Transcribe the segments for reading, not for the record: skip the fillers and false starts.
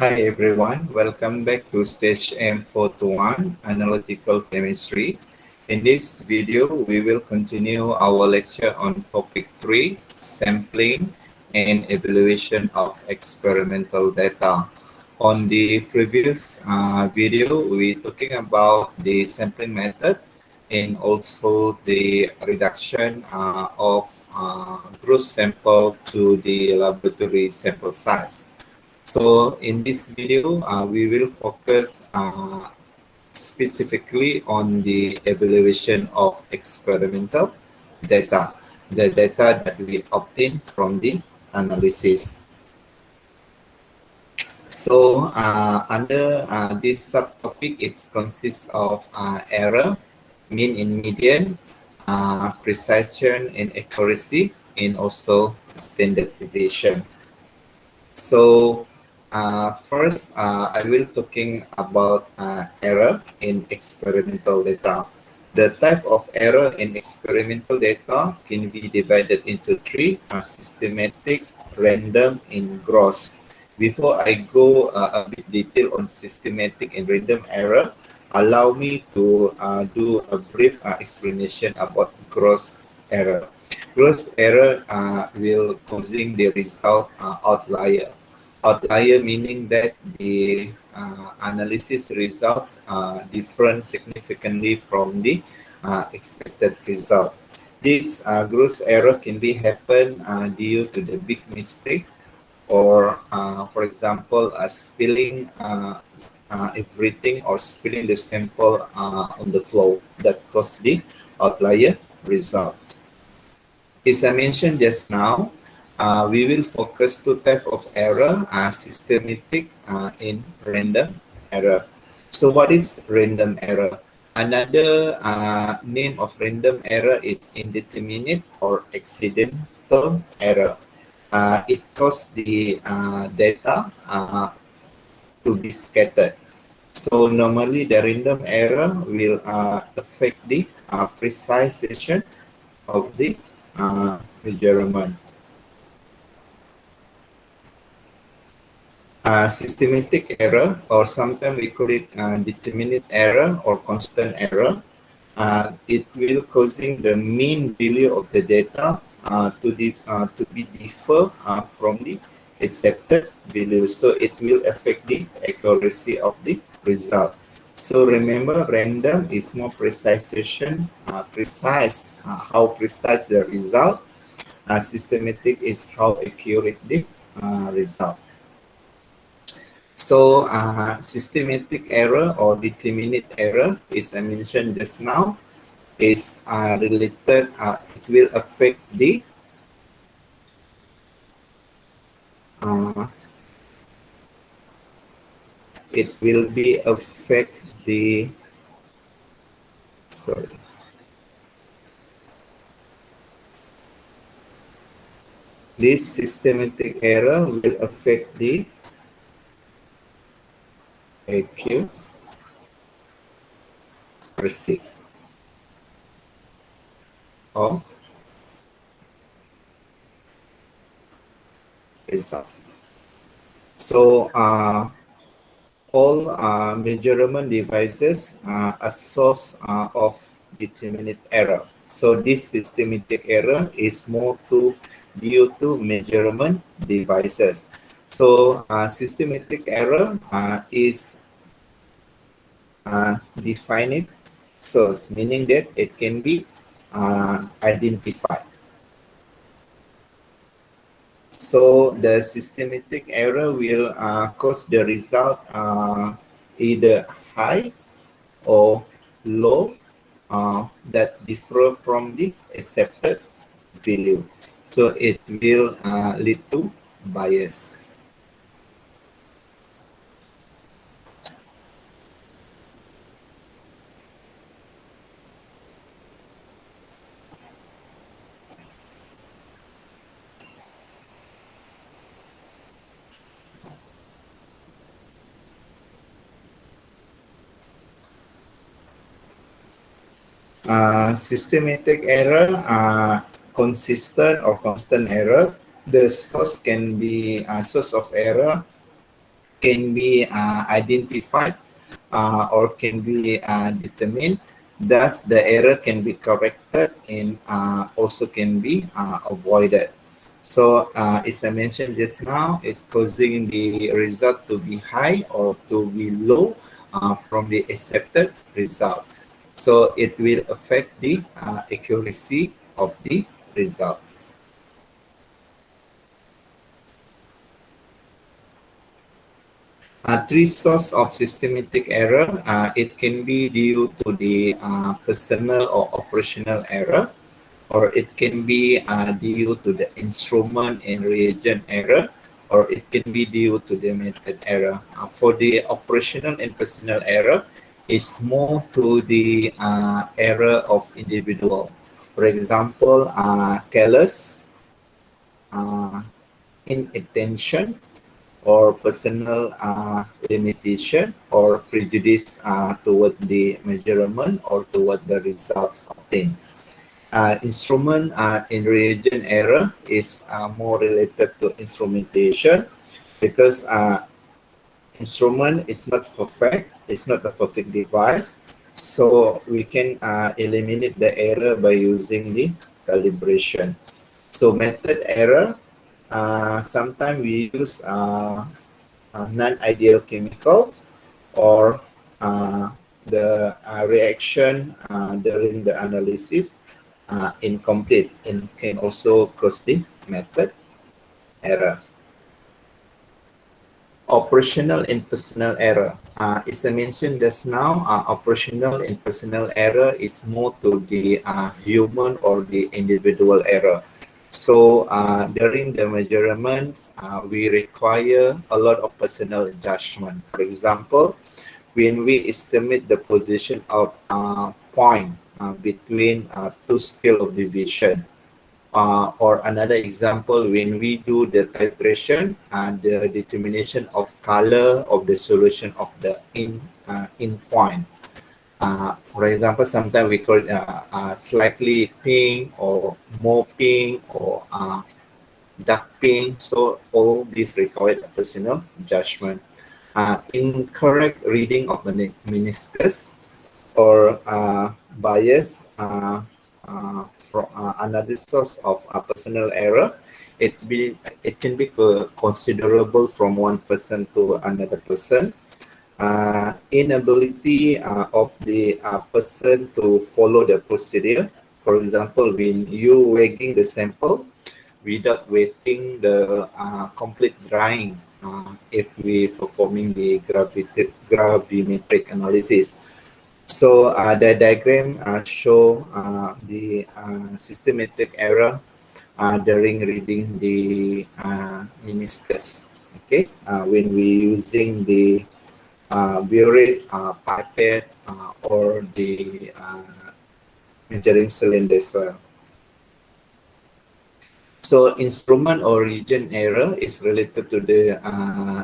Hi everyone, welcome back to CHM421 Analytical Chemistry. In this video, we will continue our lecture on topic 3, sampling and evaluation of experimental data. On the previous video, we talking about the sampling method and also the reduction of gross sample to the laboratory sample size. So in this video, we will focus specifically on the evaluation of experimental data, the data that we obtain from the analysis. So under this subtopic, it consists of error, mean and median, precision and accuracy, and also standard deviation. So first, I will talking about error in experimental data. The type of error in experimental data can be divided into three: systematic, random, and gross. Before I go a bit detail on systematic and random error, allow me to do a brief explanation about gross error. Gross error will causing the result outlier. Outlier meaning that the analysis results different significantly from the expected result. This gross error can be happen due to the big mistake or, for example, spilling everything or spilling the sample on the floor that cause the outlier result. As I mentioned just now, we will focus two types of error, systematic and random error. So what is random error? Another name of random error is indeterminate or accidental error. It causes the data to be scattered. So normally the random error will affect the precision of the measurement. Systematic error, or sometimes we call it determinate error or constant error. It will causing the mean value of the data to be differ from the accepted value. So it will affect the accuracy of the result. So remember, random is more precision, how precise the result. Systematic is how accurate the result. So systematic error or determinate error, as I mentioned just now, is related, it will affect the it will be affect the, sorry, this systematic error will affect the accuracy of result. So all measurement devices are a source of determinate error. So this systematic error is more due to measurement devices. So systematic error is definite source, meaning that it can be identified. So the systematic error will cause the result either high or low that differ from the accepted value. So it will lead to bias. Systematic error, consistent or constant error. The source can be source of error can be identified or can be determined. Thus, the error can be corrected and also can be avoided. So, as I mentioned just now, it's causing the result to be high or to be low from the accepted result. So, it will affect the accuracy of the result. Three sources of systematic error. It can be due to the personal or operational error, or it can be due to the instrument and reagent error, or it can be due to the method error. For the operational and personal error, it's more to the error of individual. For example, careless, uh, inattention, or personal limitation or prejudice toward the measurement or toward the results obtained. Instrument in reagent error is more related to instrumentation because instrument is not perfect, it's not a perfect device. So we can eliminate the error by using the calibration. So method error, sometimes we use non-ideal chemical or the reaction during the analysis incomplete and can also cause the method error. Operational and personal error. As I mentioned just now, operational and personal error is more to the human or the individual error. So during the measurements, we require a lot of personal judgment. For example, when we estimate the position of point between two scale of deviation, or another example, when we do the titration and the determination of color of the solution of the in point. For example, sometimes we call it slightly pink or more pink or dark pink. So all these require a personal judgment. Incorrect reading of the meniscus or bias from another source of personal error. It can be considerable from one person to another person. Inability of the person to follow the procedure. For example, when you weighing the sample without waiting the complete drying, if we performing the gravimetric analysis. So the diagram show the systematic error during reading the meniscus. Okay, when we using the burette, pipette, or the measuring cylinder as well. So instrument or reagent error is related to the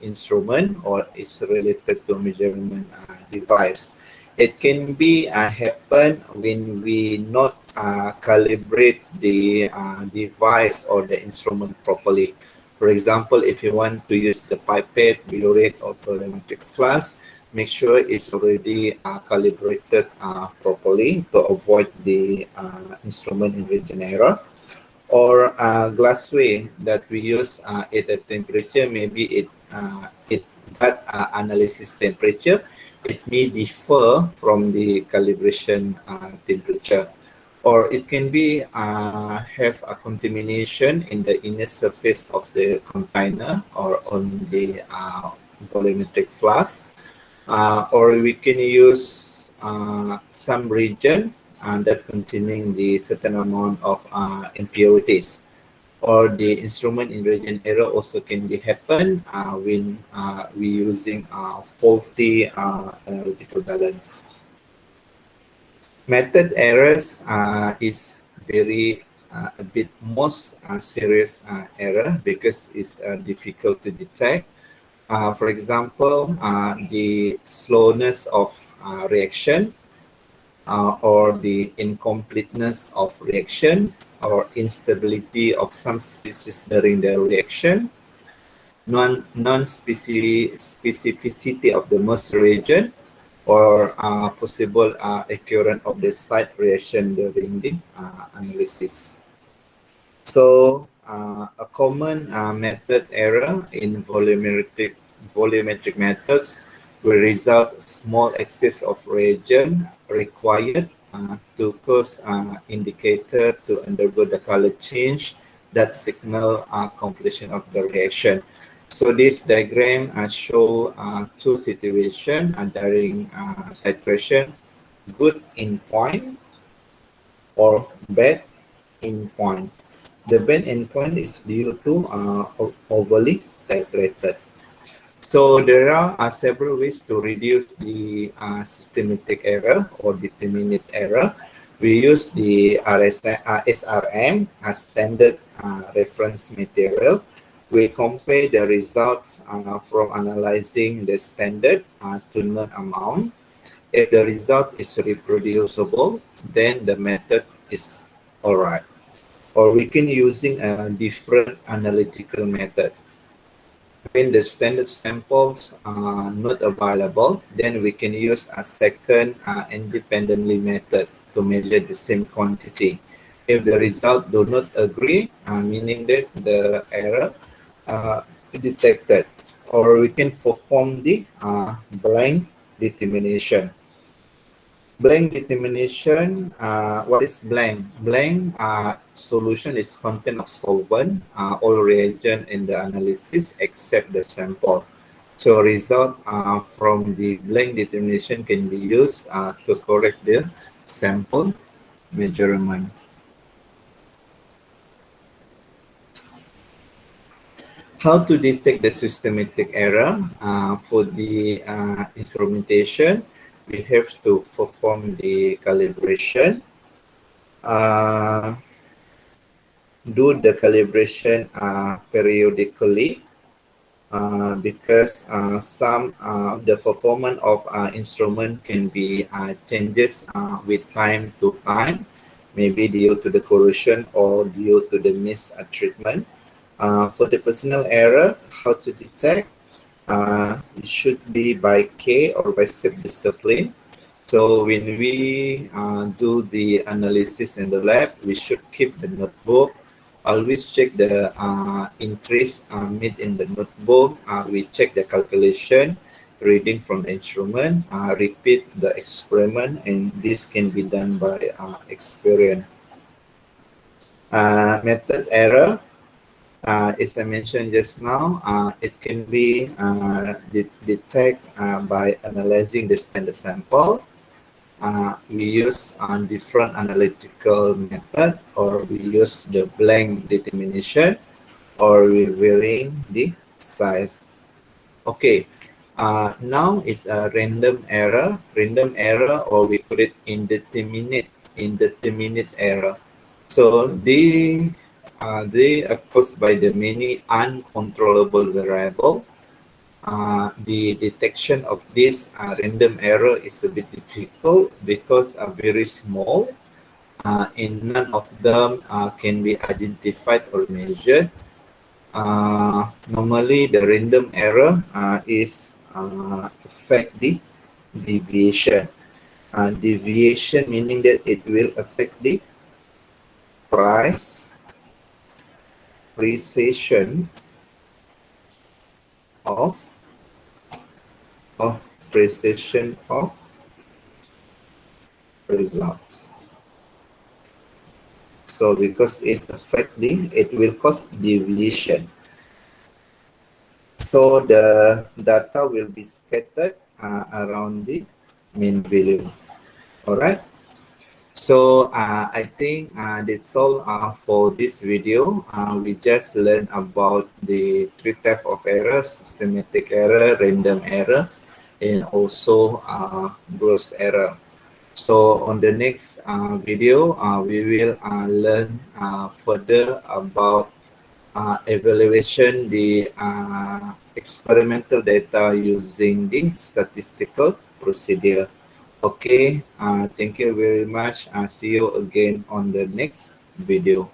instrument or is related to measurement device. It can be happen when we not calibrate the device or the instrument properly. For example, if you want to use the pipette, burette, or volumetric flask, make sure it's already calibrated properly to avoid the instrument and reagent error. Or glassware that we use at a temperature, maybe it that analysis temperature, it may differ from the calibration temperature, or it can be have a contamination in the inner surface of the container or on the volumetric flask, or we can use some region that containing the certain amount of impurities, or the instrument ingredient error also can be happen when we using faulty analytical balance. Method errors is very a bit most serious error because it's difficult to detect. For example, the slowness of reaction, or the incompleteness of reaction, or instability of some species during the reaction, non-specificity of the most reagent, or possible occurrence of the site reaction during the analysis. So a common method error in volumetric methods will result small excess of reagent required to cause indicator to undergo the color change that signal completion of the reaction. So this diagram show two situations during titration: good in point or bad in point. The bad endpoint is due to overly titrated. So there are several ways to reduce the systematic error or determinate error. We use the SRM as standard reference material. We compare the results from analyzing the standard to known amount. If the result is reproducible, then the method is all right. Or we can using a different analytical method. When the standard samples are not available, then we can use a second independently method to measure the same quantity. If the result do not agree, meaning that the error detected, or we can perform the blind determination. Blank determination, what is blank? Blank solution is content of solvent, all reagent in the analysis except the sample. So result from the blank determination can be used to correct the sample measurement. How to detect the systematic error for the instrumentation? We have to perform the calibration. Do the calibration periodically because some the performance of instrument can be changes with time to time, maybe due to the corrosion or due to the mistreatment. For the personal error, how to detect? It should be by K or by self-discipline. So when we do the analysis in the lab, we should keep the notebook. Always check the increase made in the notebook. We check the calculation, reading from the instrument, repeat the experiment, and this can be done by experience. Method error. As I mentioned just now, it can be detected by analyzing the standard sample. We use different analytical method, or we use the blank determination, or we varying the size. Okay, now is a random error. Random error, or we put it indeterminate error. So they are caused by the many uncontrollable variable. The detection of this random error is a bit difficult because are very small, and none of them can be identified or measured. Normally, the random error is affect the deviation. Deviation meaning that it will affect the precision of precision of results. So because it will cause deviation. So the data will be scattered around the mean value. All right. So I think that's all for this video. We just learned about the three types of errors: systematic error, random error, and also gross error. So on the next video, we will learn further about evaluation the experimental data using the statistical procedure. Okay, thank you very much. See you again on the next video.